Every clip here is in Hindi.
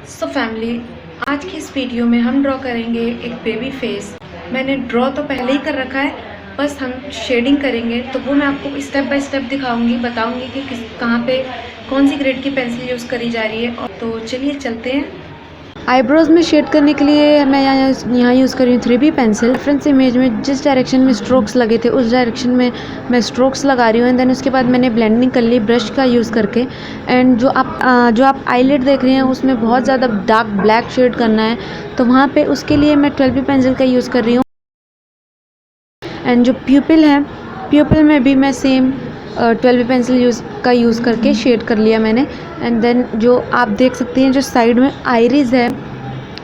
सो फैमिली, आज की इस वीडियो में हम ड्रॉ करेंगे एक बेबी फेस। मैंने ड्रॉ तो पहले ही कर रखा है, बस हम शेडिंग करेंगे तो वो मैं आपको स्टेप बाय स्टेप दिखाऊंगी, बताऊंगी कि कहाँ पे कौन सी ग्रेड की पेंसिल यूज़ करी जा रही है। और तो चलिए चलते हैं। आईब्रोज में शेड करने के लिए मैं यहाँ यूज़ कर रही हूँ 3B पेंसिल। रेफरेंस इमेज में जिस डायरेक्शन में स्ट्रोक्स लगे थे उस डायरेक्शन में मैं स्ट्रोक्स लगा रही हूँ। एंड देन उसके बाद मैंने ब्लेंडिंग कर ली ब्रश का यूज़ करके। एंड जो आप आईलिड देख रहे हैं उसमें बहुत ज़्यादा डार्क ब्लैक शेड करना है, तो वहाँ पे उसके लिए मैं 12B पेंसिल का यूज़ कर रही हूँ। एंड जो प्यूपिल है, प्यूपिल में भी मैं सेम 12B पेंसिल यूज़ करके शेड कर लिया मैंने। एंड देन जो आप देख सकते हैं जो साइड में आइरिस है,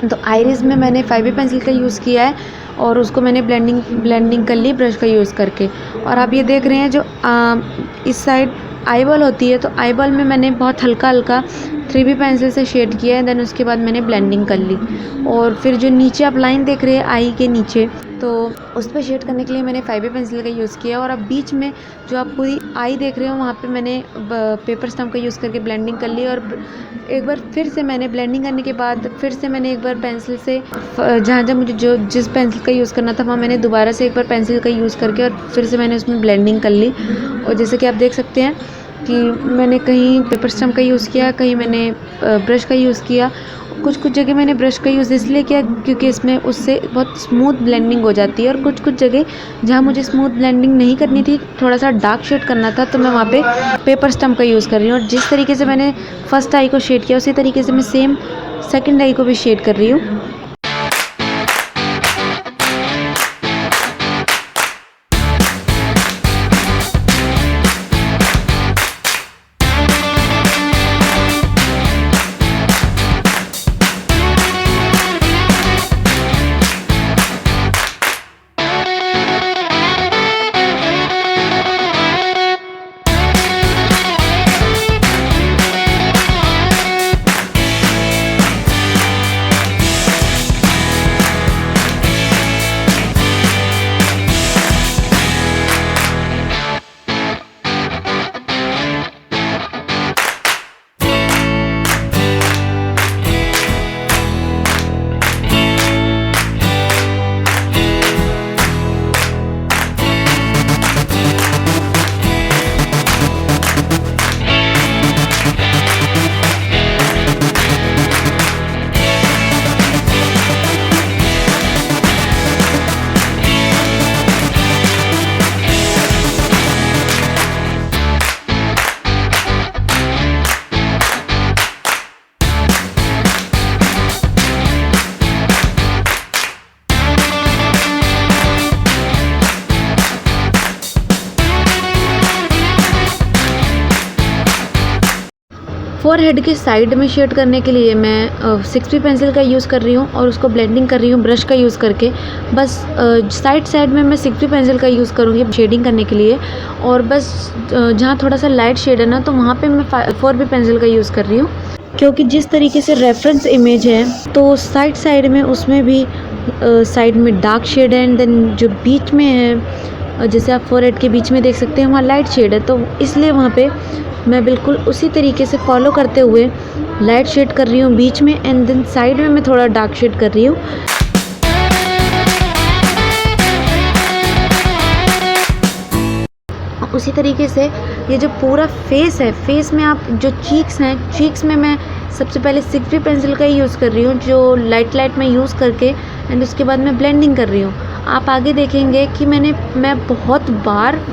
तो आइरिस में मैंने 5B पेंसिल का यूज़ किया है और उसको मैंने ब्लेंडिंग कर ली ब्रश का यूज़ करके। और आप ये देख रहे हैं जो इस साइड आईबॉल होती है, तो आईबॉल में मैंने बहुत हल्का हल्का 3B पेंसिल से शेड किया है। देन उसके बाद मैंने ब्लेंडिंग कर ली। और फिर जो नीचे आप लाइन देख रहे हैं आई के नीचे, तो उस पर शेड करने के लिए मैंने 5B पेंसिल का यूज़ किया। और अब बीच में जो आप पूरी आई देख रहे हो वहाँ पे मैंने पेपर स्टम्प का यूज़ करके ब्लेंडिंग कर ली। और एक बार फिर से मैंने ब्लेंडिंग करने के बाद फिर से मैंने एक बार पेंसिल से जहाँ जहाँ मुझे जिस पेंसिल का यूज़ करना था वहाँ मैंने दोबारा से एक बार पेंसिल का यूज़ करके और फिर से मैंने उसमें ब्लेंडिंग कर ली। और जैसे कि आप देख सकते हैं कि मैंने कहीं पेपर स्टम्प का यूज़ किया, कहीं मैंने ब्रश का यूज़ किया। कुछ जगह मैंने ब्रश का यूज़ इसलिए किया क्योंकि इसमें उससे बहुत स्मूथ ब्लेंडिंग हो जाती है। और कुछ जगह जहाँ मुझे स्मूथ ब्लेंडिंग नहीं करनी थी, थोड़ा सा डार्क शेड करना था, तो मैं वहाँ पे पेपर स्टम्प का यूज़ कर रही हूँ। और जिस तरीके से मैंने फर्स्ट आई को शेड किया उसी तरीके से मैं सेम सेकंड आई को भी शेड कर रही हूँ। फोरहेड के साइड में शेड करने के लिए मैं 6B पेंसिल का यूज़ कर रही हूँ और उसको ब्लेंडिंग कर रही हूँ ब्रश का यूज़ करके। बस साइड में मैं 6B पेंसिल का यूज़ करूँगी शेडिंग करने के लिए। और बस जहाँ थोड़ा सा लाइट शेड है ना, तो वहाँ पे मैं 4B पेंसिल का यूज़ कर रही हूँ। क्योंकि जिस तरीके से रेफरेंस इमेज है तो साइड में उसमें भी साइड में डार्क शेड है। एंड देन जो बीच में है, जैसे आप फोरहेड के बीच में देख सकते हैं वहाँ लाइट शेड है, तो इसलिए वहाँ पे मैं बिल्कुल उसी तरीके से फॉलो करते हुए लाइट शेड कर रही हूँ बीच में। एंड देन साइड में मैं थोड़ा डार्क शेड कर रही हूँ। उसी तरीके से ये जो पूरा फेस है, फेस में आप जो चीक्स हैं, चीक्स में मैं सबसे पहले 6B पेंसिल का ही यूज़ कर रही हूँ, जो लाइट में यूज़ करके। एंड उसके बाद मैं ब्लेंडिंग कर रही हूँ। आप आगे देखेंगे कि मैं बहुत बार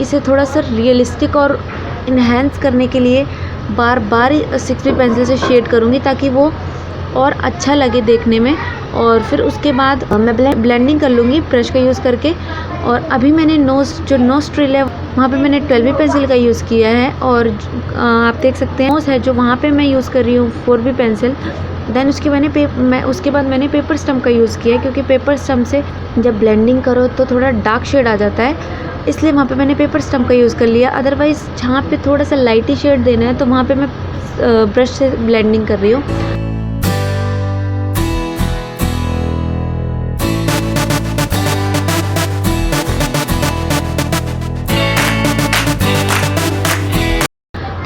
इसे थोड़ा सा रियलिस्टिक और इन्हेंस करने के लिए बार 6B पेंसिल से शेड करूँगी ताकि वो और अच्छा लगे देखने में। और फिर उसके बाद मैं ब्लेंडिंग कर लूँगी ब्रश का यूज़ करके। और अभी मैंने नोस्ट्रिल है वहाँ पे मैंने 12B पेंसिल का यूज़ किया है। और आप देख सकते हैं नोज़ है जो वहाँ पे मैं यूज़ कर रही हूँ 4B पेंसिल। देन उसके बाद मैंने पेपर स्टम्प का यूज़ किया, क्योंकि पेपर स्टम्प से जब ब्लेंडिंग करो तो थोड़ा डार्क शेड आ जाता है, इसलिए वहाँ पे मैंने पेपर स्टम्प का यूज़ कर लिया। अदरवाइज़ जहाँ पे थोड़ा सा लाइटी शेड देना है तो वहाँ पे मैं ब्रश से ब्लेंडिंग कर रही हूँ।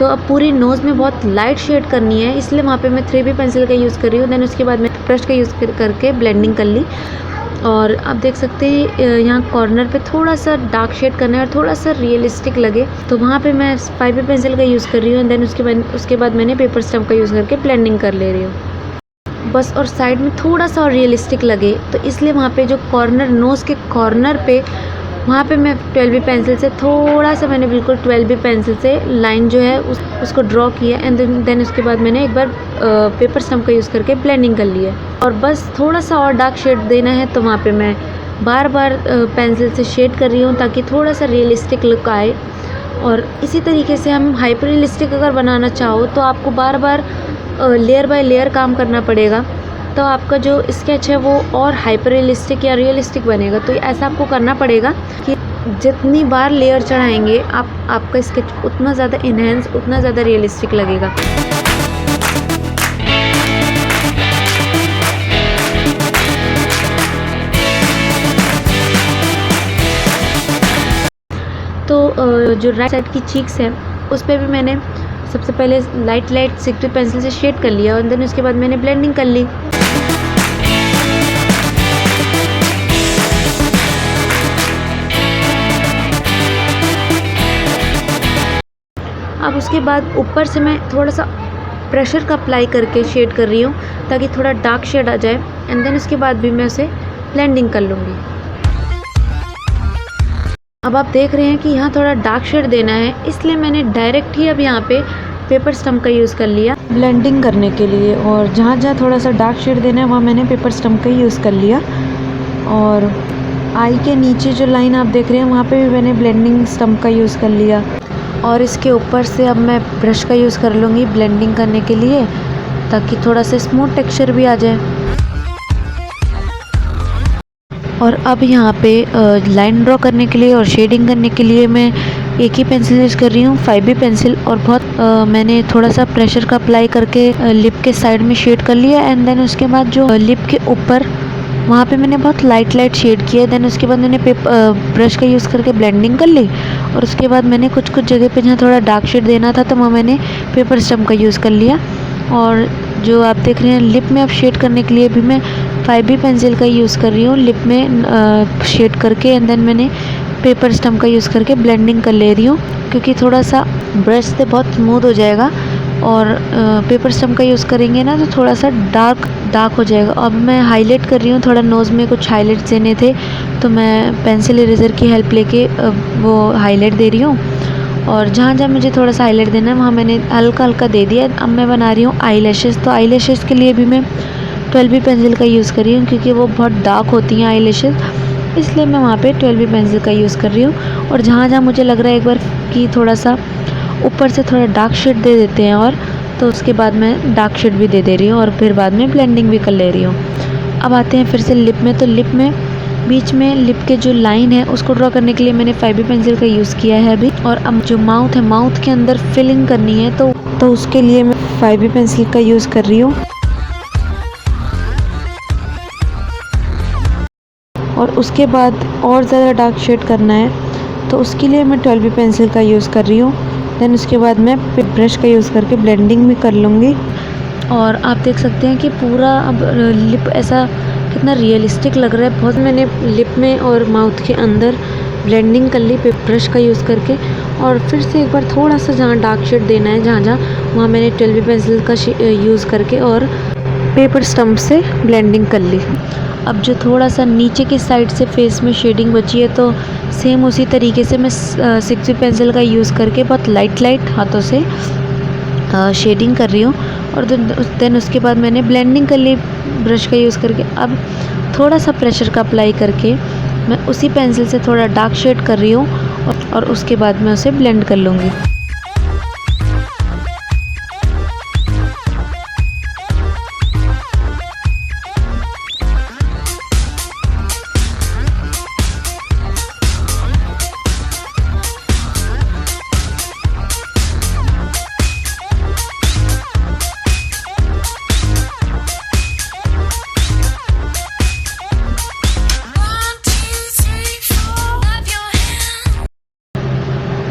तो अब पूरी नोज़ में बहुत लाइट शेड करनी है, इसलिए वहाँ पे मैं 3B पेंसिल का यूज़ कर रही हूँ। देन उसके बाद मैं ब्रश का यूज़ करके ब्लेंडिंग कर ली। और आप देख सकते हैं यहाँ कॉर्नर पे थोड़ा सा डार्क शेड करना है और थोड़ा सा रियलिस्टिक लगे, तो वहाँ पे मैं 5B पेंसिल का यूज़ कर रही हूँ। देन उसके बाद मैंने पेपर स्टम्प का यूज़ करके ब्लेंडिंग कर ले रही हूँ बस। और साइड में थोड़ा सा और रियलिस्टिक लगे, तो इसलिए वहाँ पे जो कॉर्नर, नोज़ के कॉर्नर पे, वहाँ पे मैं 12B पेंसिल से थोड़ा सा, मैंने बिल्कुल 12B पेंसिल से लाइन जो है उसको ड्रॉ किया। एंड देन उसके बाद मैंने एक बार पेपर स्टम्प का यूज़ करके ब्लेंडिंग कर लिया। और बस थोड़ा सा और डार्क शेड देना है, तो वहाँ पे मैं बार बार पेंसिल से शेड कर रही हूँ ताकि थोड़ा सा रियलिस्टिक लुक आए। और इसी तरीके से हम हाइपर रियलिस्टिक अगर बनाना चाहो तो आपको बार बार लेयर बाय लेयर काम करना पड़ेगा, तो आपका जो स्केच है वो और हाइपर रियलिस्टिक या रियलिस्टिक बनेगा। तो ऐसा आपको करना पड़ेगा कि जितनी बार लेयर चढ़ाएंगे आपका स्केच उतना ज़्यादा इन्हेंस, उतना ज़्यादा रियलिस्टिक लगेगा। तो जो राइट साइड की चीक्स है उस पर भी मैंने सबसे पहले लाइट 6B पेंसिल से शेड कर लिया और देन उसके बाद मैंने ब्लेंडिंग कर ली। अब उसके बाद ऊपर से मैं थोड़ा सा प्रेशर का अप्लाई करके शेड कर रही हूँ ताकि थोड़ा डार्क शेड आ जाए। एंड देन उसके बाद भी मैं उसे ब्लेंडिंग कर लूँगी। अब आप देख रहे हैं कि यहाँ थोड़ा डार्क शेड देना है, इसलिए मैंने डायरेक्ट ही अब यहाँ पे पेपर स्टम्प का यूज़ कर लिया ब्लेंडिंग करने के लिए। और जहाँ जहाँ थोड़ा सा डार्क शेड देना है वहाँ मैंने पेपर स्टम्प का यूज़ कर लिया। और आई के नीचे जो लाइन आप देख रहे हैं वहाँ पे भी मैंने ब्लेंडिंग स्टम्प का यूज़ कर लिया। और इसके ऊपर से अब मैं ब्रश का यूज़ कर लूँगी ब्लेंडिंग करने के लिए, ताकि थोड़ा सा स्मूथ टेक्सचर भी आ जाए। और अब यहाँ पे लाइन ड्रॉ करने के लिए और शेडिंग करने के लिए मैं एक ही पेंसिल यूज़ कर रही हूँ, 5B पेंसिल। और बहुत मैंने थोड़ा सा प्रेशर का अप्लाई करके लिप के साइड में शेड कर लिया। एंड देन उसके बाद जो लिप के ऊपर वहाँ पे मैंने बहुत लाइट शेड किया। देन उसके बाद मैंने ब्रश का यूज़ करके ब्लेंडिंग कर ली। और उसके बाद मैंने कुछ जगह पे जहाँ थोड़ा डार्क शेड देना था तो वहाँ मैंने पेपर स्टम्प का यूज़ कर लिया। और जो आप देख रहे हैं लिप में अब शेड करने के लिए भी मैं 5B पेंसिल का यूज़ कर रही हूँ लिप में शेड करके। एंड देन मैंने पेपर स्टम्प का यूज़ करके ब्लेंडिंग कर ले रही हूँ, क्योंकि थोड़ा सा ब्रश से बहुत स्मूथ हो जाएगा और पेपर स्टम्प का यूज़ करेंगे ना तो थोड़ा सा डार्क हो जाएगा। अब मैं हाईलाइट कर रही हूँ, थोड़ा नोज़ में कुछ हाईलाइट्स देने थे तो मैं पेंसिल इरेज़र की हेल्प लेके वो हाईलाइट दे रही हूँ। और जहाँ जहाँ मुझे थोड़ा सा हाईलाइट देना है वहाँ मैंने हल्का दे दिया। अब मैं बना रही हूँ आई लैशेज़। तो आई लैशेज़ के लिए भी मैं 12B पेंसिल का यूज़ कर रही हूँ, क्योंकि वो बहुत डार्क होती हैं आई लैशेज़, इसलिए मैं वहाँ पे 12B पेंसिल का यूज़ कर रही हूँ। और जहाँ जहाँ मुझे लग रहा है एक बार कि थोड़ा सा ऊपर से थोड़ा डार्क शेड दे देते हैं, और तो उसके बाद मैं डार्क शेड भी दे रही हूँ और फिर बाद में ब्लेंडिंग भी कर ले रही हूँ। अब आते हैं फिर से लिप में। तो लिप में बीच में लिप के जो लाइन है उसको ड्रॉ करने के लिए मैंने 5B पेंसिल का यूज़ किया है अभी। और अब जो माउथ है, माउथ के अंदर फिलिंग करनी है तो उसके लिए मैं 5B पेंसिल का यूज़ कर रही हूँ। और उसके बाद और ज़्यादा डार्क शेड करना है तो उसके लिए मैं 12B पेंसिल का यूज़ कर रही हूँ। देन उसके बाद मैं ब्रश का यूज़ करके ब्लेंडिंग भी कर लूँगी। और आप देख सकते हैं कि पूरा अब लिप ऐसा कितना रियलिस्टिक लग रहा है बहुत। मैंने लिप में और माउथ के अंदर ब्लेंडिंग कर ली ब्रश का यूज़ करके। और फिर से एक बार थोड़ा सा जहाँ डार्क शेड देना है जहाँ वहाँ मैंने 12B पेंसिल का यूज़ करके और पेपर स्टम्प से ब्लेंडिंग कर ली। अब जो थोड़ा सा नीचे की साइड से फेस में शेडिंग बची है तो सेम उसी तरीके से मैं 6B पेंसिल का यूज़ करके बहुत लाइट हाथों से शेडिंग कर रही हूँ। और देन उसके बाद मैंने ब्लेंडिंग कर ली ब्रश का यूज़ करके। अब थोड़ा सा प्रेशर का अप्लाई करके मैं उसी पेंसिल से थोड़ा डार्क शेड कर रही हूँ और उसके बाद मैं उसे ब्लेंड कर लूँगी।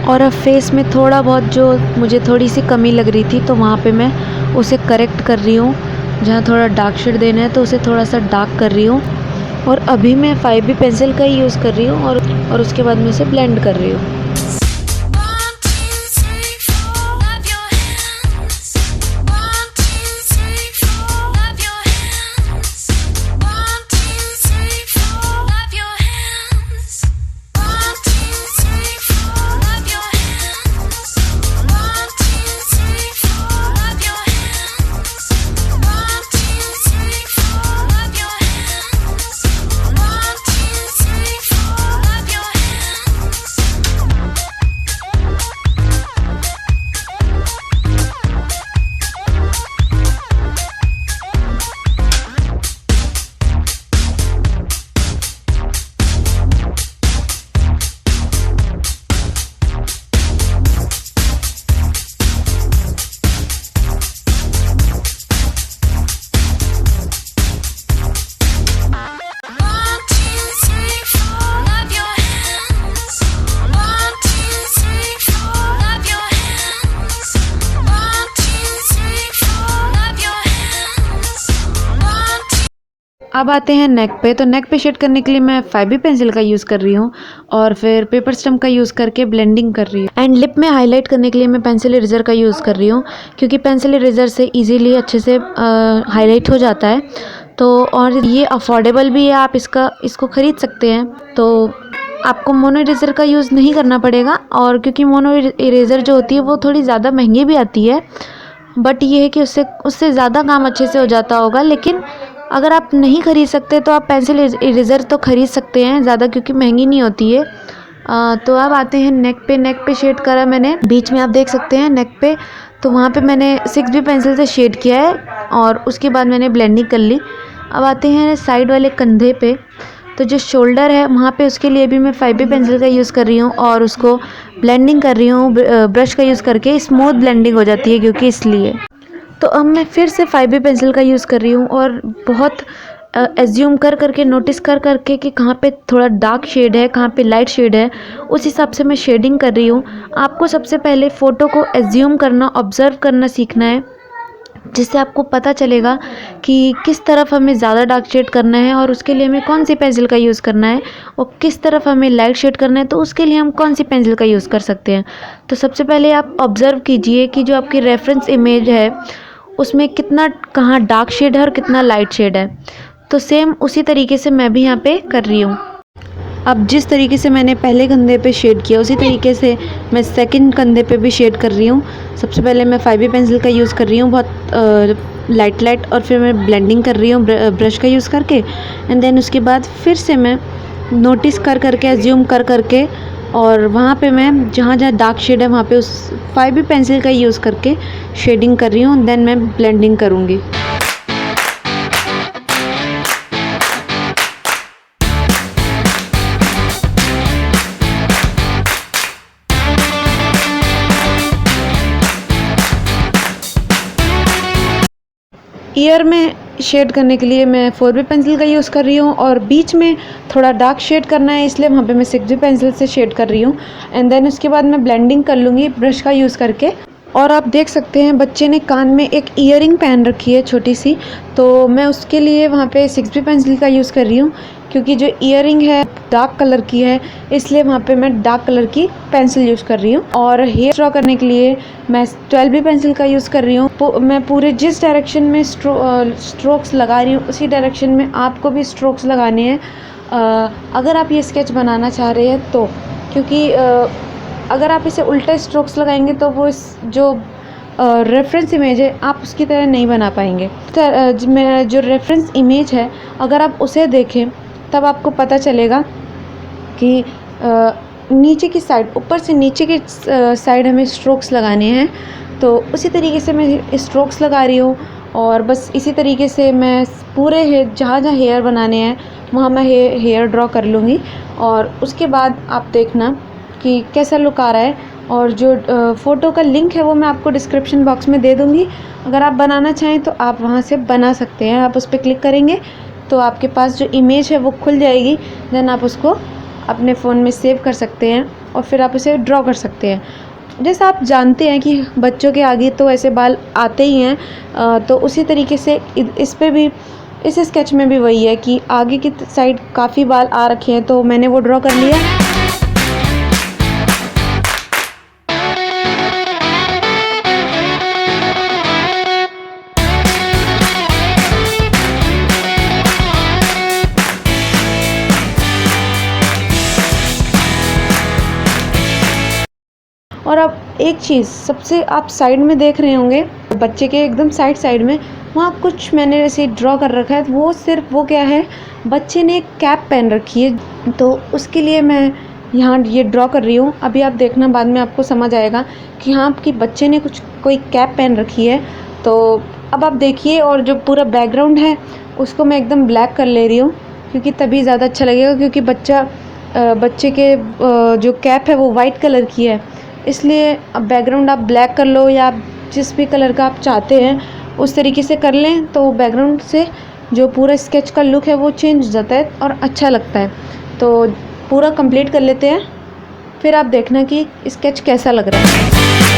और अब फेस में थोड़ा बहुत जो मुझे थोड़ी सी कमी लग रही थी तो वहाँ पे मैं उसे करेक्ट कर रही हूँ। जहाँ थोड़ा डार्क शेड देना है तो उसे थोड़ा सा डार्क कर रही हूँ। और अभी मैं 5B पेंसिल का ही यूज़ कर रही हूँ और उसके बाद मैं उसे ब्लेंड कर रही हूँ। अब आते हैं नेक पे। तो नेक पे शेड करने के लिए मैं 5B पेंसिल का यूज़ कर रही हूँ और फिर पेपर स्टम्प का यूज़ करके ब्लेंडिंग कर रही हूँ। एंड लिप में हाईलाइट करने के लिए मैं पेंसिल इरेजर का यूज़ कर रही हूँ, क्योंकि पेंसिल इरेजर से इजीली अच्छे से हाईलाइट हो जाता है। तो और ये अफोर्डेबल भी है, आप इसको ख़रीद सकते हैं। तो आपको मोनो इरेजर का यूज़ नहीं करना पड़ेगा, और क्योंकि मोनो इरेजर जो होती है वो थोड़ी ज़्यादा महंगी भी आती है, बट ये है कि उससे ज़्यादा काम अच्छे से हो जाता होगा। लेकिन अगर आप नहीं ख़रीद सकते तो आप पेंसिल इरेज़र तो ख़रीद सकते हैं ज़्यादा, क्योंकि महंगी नहीं होती है। तो अब आते हैं नेक पे। नेक पे शेड करा मैंने, बीच में आप देख सकते हैं नेक पे, तो वहाँ पे मैंने 6B पेंसिल से शेड किया है और उसके बाद मैंने ब्लेंडिंग कर ली। अब आते हैं साइड वाले कंधे पे। तो जो शोल्डर है वहाँ पे उसके लिए भी मैं 5B पेंसिल का यूज़ कर रही हूँ और उसको ब्लेंडिंग कर रही हूँ ब्रश का यूज़ करके। स्मूथ ब्लेंडिंग हो जाती है क्योंकि इसलिए। तो अब मैं फिर से 5B पेंसिल का यूज़ कर रही हूँ और बहुत एज्यूम करके नोटिस करके कि कहाँ पे थोड़ा डार्क शेड है, कहाँ पे लाइट शेड है, उस हिसाब से मैं शेडिंग कर रही हूँ। आपको सबसे पहले फ़ोटो को एज्यूम करना, ऑब्ज़र्व करना सीखना है, जिससे आपको पता चलेगा कि किस तरफ हमें ज़्यादा डार्क शेड करना है और उसके लिए हमें कौन सी पेंसिल का यूज़ करना है, और किस तरफ हमें लाइट शेड करना है तो उसके लिए हम कौन सी पेंसिल का यूज़ कर सकते हैं। तो सबसे पहले आप ऑब्ज़र्व कीजिए कि जो आपकी रेफरेंस इमेज है उसमें कितना कहाँ डार्क शेड है और कितना लाइट शेड है। तो सेम उसी तरीके से मैं भी यहाँ पे कर रही हूँ। अब जिस तरीके से मैंने पहले कंधे पे शेड किया उसी तरीके से मैं सेकंड कंधे पे भी शेड कर रही हूँ। सबसे पहले मैं 5B पेंसिल का यूज़ कर रही हूँ बहुत लाइट, और फिर मैं ब्लेंडिंग कर रही हूँ ब्रश का यूज़ करके। एंड देन उसके बाद फिर से मैं नोटिस करके एज्यूम करके, और वहाँ पे मैं जहाँ डार्क शेड है वहाँ पे उस 5B पेंसिल का यूज़ करके शेडिंग कर रही हूँ। देन मैं ब्लेंडिंग करूँगी। ईयर में शेड करने के लिए मैं 4B पेंसिल का यूज़ कर रही हूँ और बीच में थोड़ा डार्क शेड करना है, इसलिए वहाँ पे मैं 6B पेंसिल से शेड कर रही हूँ। एंड देन उसके बाद मैं ब्लेंडिंग कर लूँगी ब्रश का यूज़ करके। और आप देख सकते हैं बच्चे ने कान में एक ईयरिंग पहन रखी है छोटी सी, तो मैं उसके लिए वहाँ पे 6B पेंसिल का यूज़ कर रही हूँ, क्योंकि जो ईयरिंग है डार्क कलर की है, इसलिए वहाँ पे मैं डार्क कलर की पेंसिल यूज़ कर रही हूँ। और हेयर ड्रॉ करने के लिए मैं 12B पेंसिल का यूज़ कर रही हूँ। मैं पूरे जिस डायरेक्शन में स्ट्रोक्स लगा रही हूँ उसी डायरेक्शन में आपको भी स्ट्रोक्स लगाने हैं, अगर आप ये स्केच बनाना चाह रहे हैं तो। क्योंकि अगर आप इसे उल्टे स्ट्रोक्स लगाएंगे तो वो जो रेफरेंस इमेज है आप उसकी तरह नहीं बना पाएंगे। जो रेफरेंस इमेज है अगर आप उसे देखें तब आपको पता चलेगा कि नीचे की साइड, ऊपर से नीचे की साइड हमें स्ट्रोक्स लगाने हैं। तो उसी तरीके से मैं स्ट्रोक्स लगा रही हूँ, और बस इसी तरीके से मैं पूरे जहाँ हेयर बनाने हैं वहाँ मैं हेयर ड्रॉ कर लूँगी। और उसके बाद आप देखना कि कैसा लुक आ रहा है। और जो फ़ोटो का लिंक है वो मैं आपको डिस्क्रिप्शन बॉक्स में दे दूँगी। अगर आप बनाना चाहें तो आप वहाँ से बना सकते हैं। आप उस पर क्लिक करेंगे तो आपके पास जो इमेज है वो खुल जाएगी, देन आप उसको अपने फ़ोन में सेव कर सकते हैं। और फिर आप इसे ड्रॉ कर सकते हैं। जैसा आप जानते हैं कि बच्चों के आगे तो ऐसे बाल आते ही हैं, तो उसी तरीके से इस पे भी, इस स्केच में भी वही है कि आगे की साइड काफ़ी बाल आ रखे हैं, तो मैंने वो ड्रॉ कर लिया। और अब एक चीज़ सबसे आप साइड में देख रहे होंगे, बच्चे के एकदम साइड में वहाँ कुछ मैंने ऐसे ड्रॉ कर रखा है। वो सिर्फ वो क्या है, बच्चे ने एक कैप पहन रखी है, तो उसके लिए मैं यहाँ ये ड्रॉ कर रही हूँ। अभी आप देखना, बाद में आपको समझ आएगा कि हाँ कि बच्चे ने कोई कैप पहन रखी है। तो अब आप देखिए, और जो पूरा बैकग्राउंड है उसको मैं एकदम ब्लैक कर ले रही हूँ, क्योंकि तभी ज़्यादा अच्छा लगेगा। क्योंकि बच्चे के जो कैप है वो वाइट कलर की है, इसलिए अब बैकग्राउंड आप ब्लैक कर लो, या आप जिस भी कलर का आप चाहते हैं उस तरीके से कर लें, तो बैकग्राउंड से जो पूरा स्केच का लुक है वो चेंज हो जाता है और अच्छा लगता है। तो पूरा कंप्लीट कर लेते हैं, फिर आप देखना कि स्केच कैसा लग रहा है।